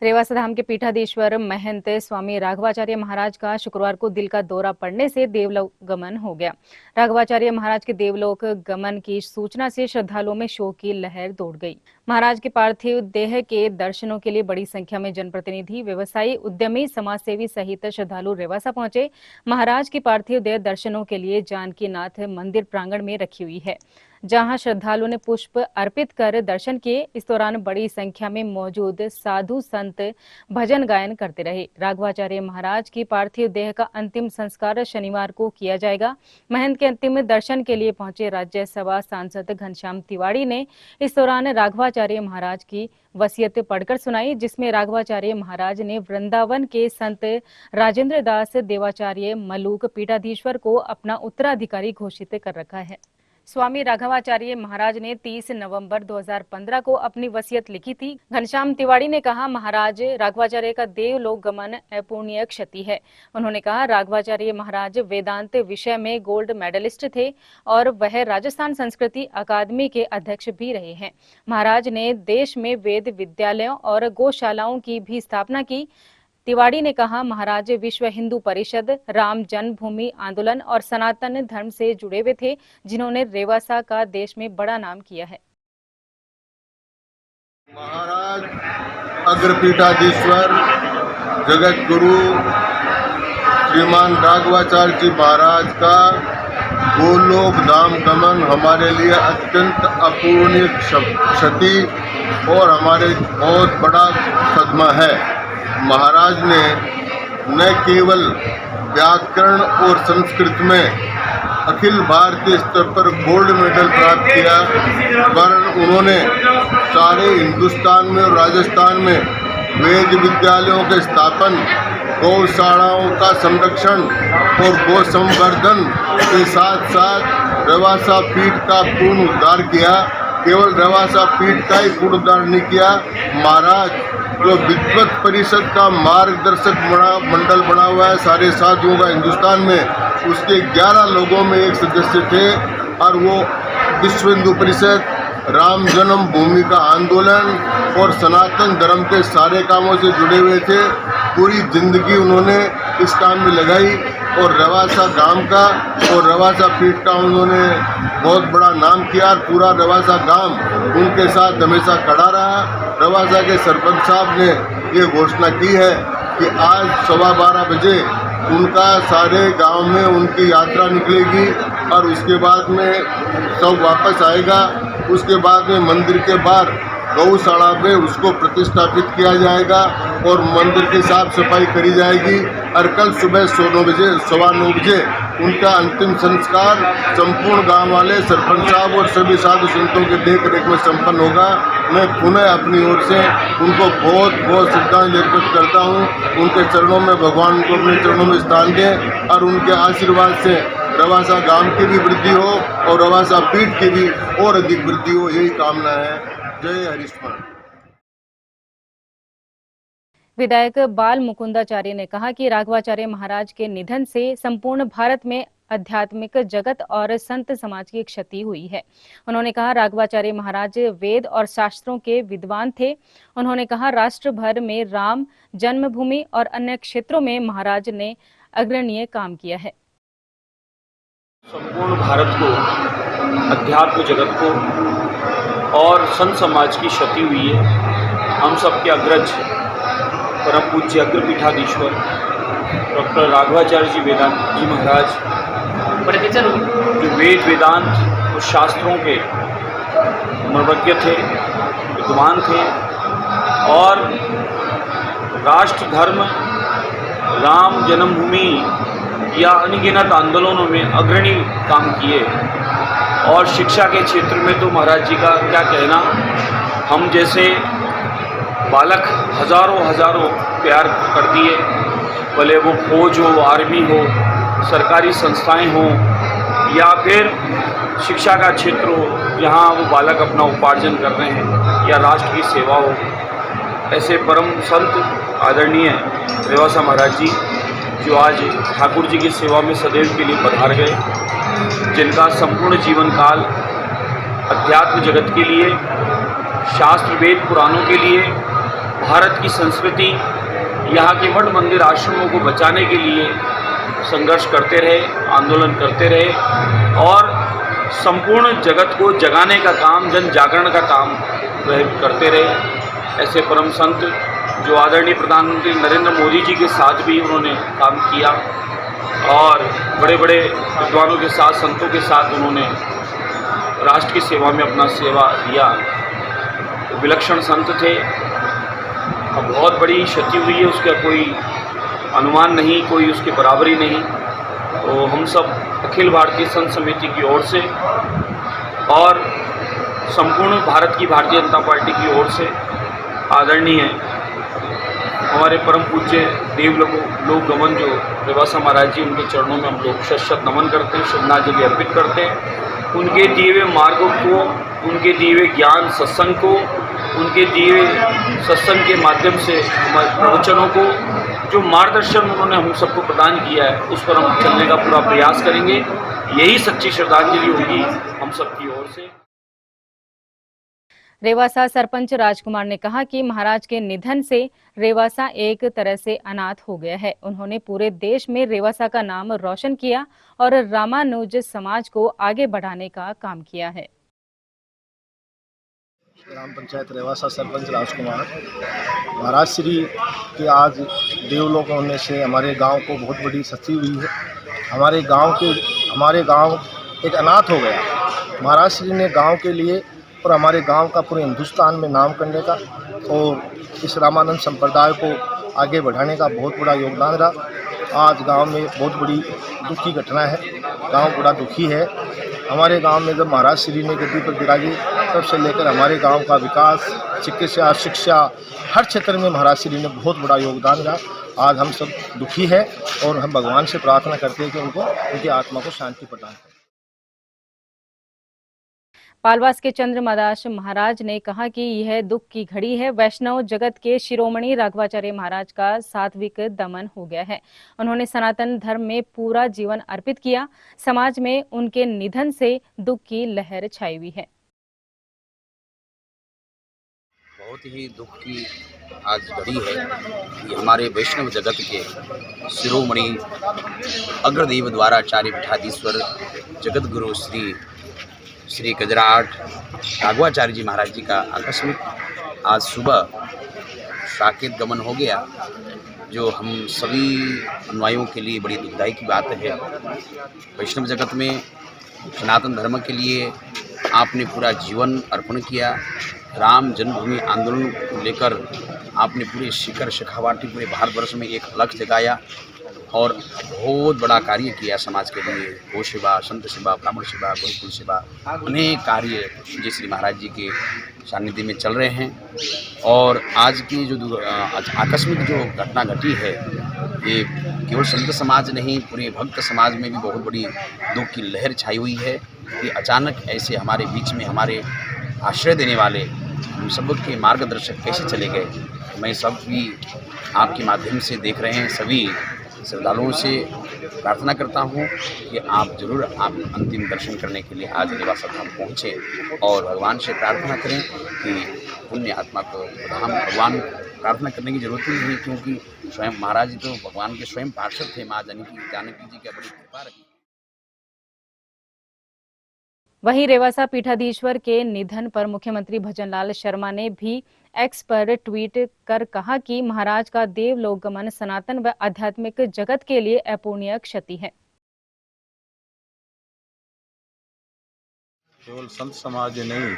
रेवासा धाम के पीठाधीश्वर महंत स्वामी राघवाचार्य महाराज का शुक्रवार को दिल का दौरा पड़ने से देवलोक गमन हो गया। राघवाचार्य महाराज के देवलोक गमन की सूचना से श्रद्धालुओं में शोक की लहर दौड़ गई। महाराज के पार्थिव देह के दर्शनों के लिए बड़ी संख्या में जनप्रतिनिधि, व्यवसायी, उद्यमी, समाजसेवी सहित श्रद्धालु रेवासा पहुंचे। महाराज की पार्थिव देह दर्शनों के लिए जानकीनाथ मंदिर प्रांगण में रखी हुई है, जहां श्रद्धालुओं ने पुष्प अर्पित कर दर्शन किए। इस दौरान बड़ी संख्या में मौजूद साधु संत भजन गायन करते रहे। राघवाचार्य महाराज की पार्थिव देह का अंतिम संस्कार शनिवार को किया जाएगा। महंत के अंतिम दर्शन के लिए पहुंचे राज्यसभा सांसद घनश्याम तिवाड़ी ने इस दौरान राघवाचार्य महाराज की वसीयत पढ़कर सुनाई, जिसमें राघवाचार्य महाराज ने वृंदावन के संत राजेंद्र दास देवाचार्य मलूक पीठाधीश्वर को अपना उत्तराधिकारी घोषित कर रखा है। स्वामी राघवाचार्य महाराज ने 30 नवंबर 2015 को अपनी वसीयत लिखी थी। घनश्याम तिवाड़ी ने कहा, महाराज राघवाचार्य का देवलोक गमन अपूर्णीय क्षति है। उन्होंने कहा, राघवाचार्य महाराज वेदांत विषय में गोल्ड मेडलिस्ट थे और वह राजस्थान संस्कृति अकादमी के अध्यक्ष भी रहे हैं। महाराज ने देश में वेद विद्यालयों और गौशालाओं की भी स्थापना की। तिवाड़ी ने कहा, महाराज विश्व हिंदू परिषद, राम जन्मभूमि आंदोलन और सनातन धर्म से जुड़े हुए थे, जिन्होंने रेवासा का देश में बड़ा नाम किया है। महाराज अग्रपीठाधीश्वर जगत गुरु श्रीमान राघवाचार्य जी महाराज का गोलोक धाम गमन हमारे लिए अत्यंत अपूर्णीय क्षति और हमारे बहुत बड़ा सदमा है। महाराज ने न केवल व्याकरण और संस्कृत में अखिल भारतीय स्तर पर गोल्ड मेडल प्राप्त किया, वरन उन्होंने सारे हिंदुस्तान में और राजस्थान में वेद विद्यालयों के स्थापन, गौशालाओं का संरक्षण और गौ संवर्धन के साथ साथ रेवासा पीठ का पूर्ण उद्धार किया। केवल रेवासा पीठ का ही पूर्ण उद्धार नहीं किया, महाराज जो विद्वत परिषद का मार्गदर्शक मंडल बना हुआ है सारे साधुओं का हिंदुस्तान में, उसके 11 लोगों में एक सदस्य थे और वो विश्व हिंदू परिषद, राम जन्मभूमि का आंदोलन और सनातन धर्म के सारे कामों से जुड़े हुए थे। पूरी जिंदगी उन्होंने इस काम में लगाई और रेवासा गांव का और रेवासा पीठ का उन्होंने बहुत बड़ा नाम किया और पूरा रेवासा गांव उनके साथ हमेशा खड़ा रहा। रेवासा के सरपंच साहब ने ये घोषणा की है कि आज 12:15 बजे उनका सारे गांव में उनकी यात्रा निकलेगी और उसके बाद में सब वापस आएगा। उसके बाद में मंदिर के बाहर गौशाला पे उसको प्रतिष्ठापित किया जाएगा और मंदिर की साफ सफाई करी जाएगी और कल सुबह 9:15 बजे उनका अंतिम संस्कार संपूर्ण गांव वाले सरपंच साहब और सभी साधु संतों के देख रेख में संपन्न होगा। मैं पुनः अपनी ओर से उनको बहुत बहुत श्रद्धांजलि अर्पित करता हूं। उनके चरणों में भगवान को अपने चरणों में स्थान दें और उनके आशीर्वाद से रेवासा गांव की भी वृद्धि हो और रेवासा पीठ की भी और अधिक वृद्धि हो, यही कामना है। जय हरिस्मरण। विधायक बाल मुकुंदाचार्य ने कहा कि राघवाचार्य महाराज के निधन से संपूर्ण भारत में आध्यात्मिक जगत और संत समाज की क्षति हुई है। उन्होंने कहा, राघवाचार्य महाराज वेद और शास्त्रों के विद्वान थे। उन्होंने कहा, राष्ट्र भर में राम जन्मभूमि और अन्य क्षेत्रों में महाराज ने अग्रणीय काम किया है। संपूर्ण भारत को, अध्यात्म जगत को और संत समाज की क्षति हुई है। हम सबके अग्रज परम पूज्य अग्रपीठाधीश्वर डॉक्टर राघवाचार्य जी वेदांत जी महाराज जो वेद वेदांत और शास्त्रों के मर्मज्ञ थे, विद्वान थे और राष्ट्र धर्म, राम जन्मभूमि या अनगिनत आंदोलनों में अग्रणी काम किए। और शिक्षा के क्षेत्र में तो महाराज जी का क्या कहना, हम जैसे बालक हजारों प्यार कर दिए, भले वो फौज हो, आर्मी हो, सरकारी संस्थाएं हों या फिर शिक्षा का क्षेत्र हो जहाँ वो बालक अपना उपार्जन कर रहे हैं या राष्ट्र की सेवा हो। ऐसे परम संत आदरणीय रेवासा महाराज जी जो आज ठाकुर जी की सेवा में सदैव के लिए पधार गए, जिनका संपूर्ण जीवन काल अध्यात्म जगत के लिए, शास्त्र वेद पुराणों के लिए, भारत की संस्कृति, यहाँ के मठ मंदिर आश्रमों को बचाने के लिए संघर्ष करते रहे, आंदोलन करते रहे और संपूर्ण जगत को जगाने का काम, जन जागरण का काम वह करते रहे। ऐसे परम संत जो आदरणीय प्रधानमंत्री नरेंद्र मोदी जी के साथ भी उन्होंने काम किया और बड़े बड़े विद्वानों के साथ, संतों के साथ उन्होंने राष्ट्र की सेवा में अपना सेवा दिया। विलक्षण संत थे। अब बहुत बड़ी क्षति हुई है, उसका कोई अनुमान नहीं, कोई उसकी बराबरी नहीं। तो हम सब अखिल भारतीय संत समिति की ओर से और संपूर्ण भारत की भारतीय जनता पार्टी की ओर से आदरणीय हमारे परम पूज्य देवलोक गमन जो रेवासा महाराज जी, उनके चरणों में हम लोग शत नमन करते हैं, श्रद्धांजलि अर्पित करते हैं। उनके दिए हुए मार्गों को, उनके दिए हुए ज्ञान सत्संग को, उनके दिए हुए सत्संग के माध्यम से हमारे प्रवचनों को, जो मार्गदर्शन उन्होंने हम सबको प्रदान किया है, उस पर हम चलने का पूरा प्रयास करेंगे। यही सच्ची श्रद्धांजलि होगी हम सबकी ओर से। रेवासा सरपंच राजकुमार ने कहा कि महाराज के निधन से रेवासा एक तरह से अनाथ हो गया है। उन्होंने पूरे देश में रेवासा का नाम रोशन किया और रामानुज समाज को आगे बढ़ाने का काम किया है। ग्राम पंचायत रेवासा सरपंच राजकुमार। महाराज श्री के आज देवलोक होने से हमारे गांव को बहुत बड़ी क्षति हुई है। हमारे गांव एक अनाथ हो गया। महाराज श्री ने गांव के लिए और हमारे गांव का पूरे हिंदुस्तान में नाम करने का और इस रामानंद संप्रदाय को आगे बढ़ाने का बहुत बड़ा योगदान रहा। आज गांव में बहुत बड़ी दुख की घटना है। गांव बड़ा दुखी है। हमारे गांव में जब महाराज श्री ने गद्दी पर विराजे तब से लेकर हमारे गांव का विकास, चिकित्सा, शिक्षा, हर क्षेत्र में महाराज श्री ने बहुत बड़ा योगदान रहा। आज हम सब दुखी है और हम भगवान से प्रार्थना करते हैं कि उनकी आत्मा को शांति प्रदान करें। पालवास के चंद्रमादास महाराज ने कहा कि यह दुख की घड़ी है। वैष्णव जगत के शिरोमणि राघवाचार्य महाराज का सात्विक दमन हो गया है। उन्होंने सनातन धर्म में पूरा जीवन अर्पित किया। समाज में उनके निधन से दुख की लहर छाई हुई है। बहुत ही दुख की आज घड़ी है कि हमारे वैष्णव जगत के शिरोमणि अग्रदेव द्वाराचार्य पीठाधीश्वर जगत गुरु श्री गजराट राघवाचार्य जी महाराज जी का आकस्मिक आज सुबह साकेत गमन हो गया, जो हम सभी अनुयायियों के लिए बड़ी दुखदाई की बात है। वैष्णव जगत में सनातन धर्म के लिए आपने पूरा जीवन अर्पण किया। राम जन्मभूमि आंदोलन को लेकर आपने पूरे शिखर शिखावाटी पूरे भारतवर्ष में एक अलग जगाया और बहुत बड़ा कार्य किया समाज के लिए। गौ सेवा, संत सेवा, ब्राह्मण सेवा, गुरुकुल सेवा, अनेक कार्य जय श्री महाराज जी के सानिध्य में चल रहे हैं। और आज की जो आकस्मिक जो घटना घटी है, ये केवल संत समाज नहीं, पूरे भक्त समाज में भी बहुत बड़ी दुख की लहर छाई हुई है कि अचानक ऐसे हमारे बीच में हमारे आश्रय देने वाले हम सबके मार्गदर्शक कैसे चले गए। मैं सब भी आपके माध्यम से देख रहे हैं, सभी श्रद्धालुओं से प्रार्थना करता हूं कि आप जरूर आप अंतिम दर्शन करने के लिए आज रेवासा धाम पहुँचे और भगवान से प्रार्थना करें कि पुण्य आत्मा को धाम। भगवान प्रार्थना करने की जरूरत ही नहीं, क्योंकि स्वयं महाराज जी तो भगवान के स्वयं पार्षद थे। माँ जानकी जी की बड़ी कृपा रही। वहीं रेवासा पीठाधीश्वर के निधन पर मुख्यमंत्री भजनलाल शर्मा ने भी एक्स पर ट्वीट कर कहा कि महाराज का देवलोक गमन सनातन व आध्यात्मिक जगत के लिए अपूर्णीय क्षति है। केवल संत समाज नहीं,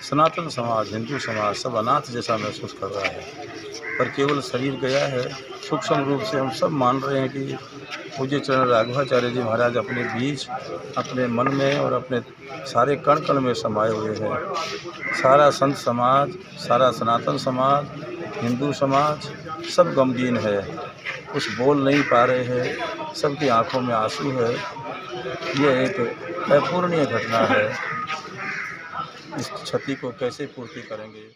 सनातन समाज, हिंदू समाज सब अनाथ जैसा महसूस कर रहा है। पर केवल शरीर गया है, सूक्ष्म रूप से हम सब मान रहे हैं कि पूज्य चरण राघवाचार्य जी महाराज अपने बीच, अपने मन में और अपने सारे कण कण में समाये हुए हैं। सारा संत समाज, सारा सनातन समाज, हिंदू समाज सब गमगीन है, कुछ बोल नहीं पा रहे हैं, सबकी आंखों में आंसू है। ये एक अपूर्णीय घटना है। इस क्षति को कैसे पूर्ति करेंगे।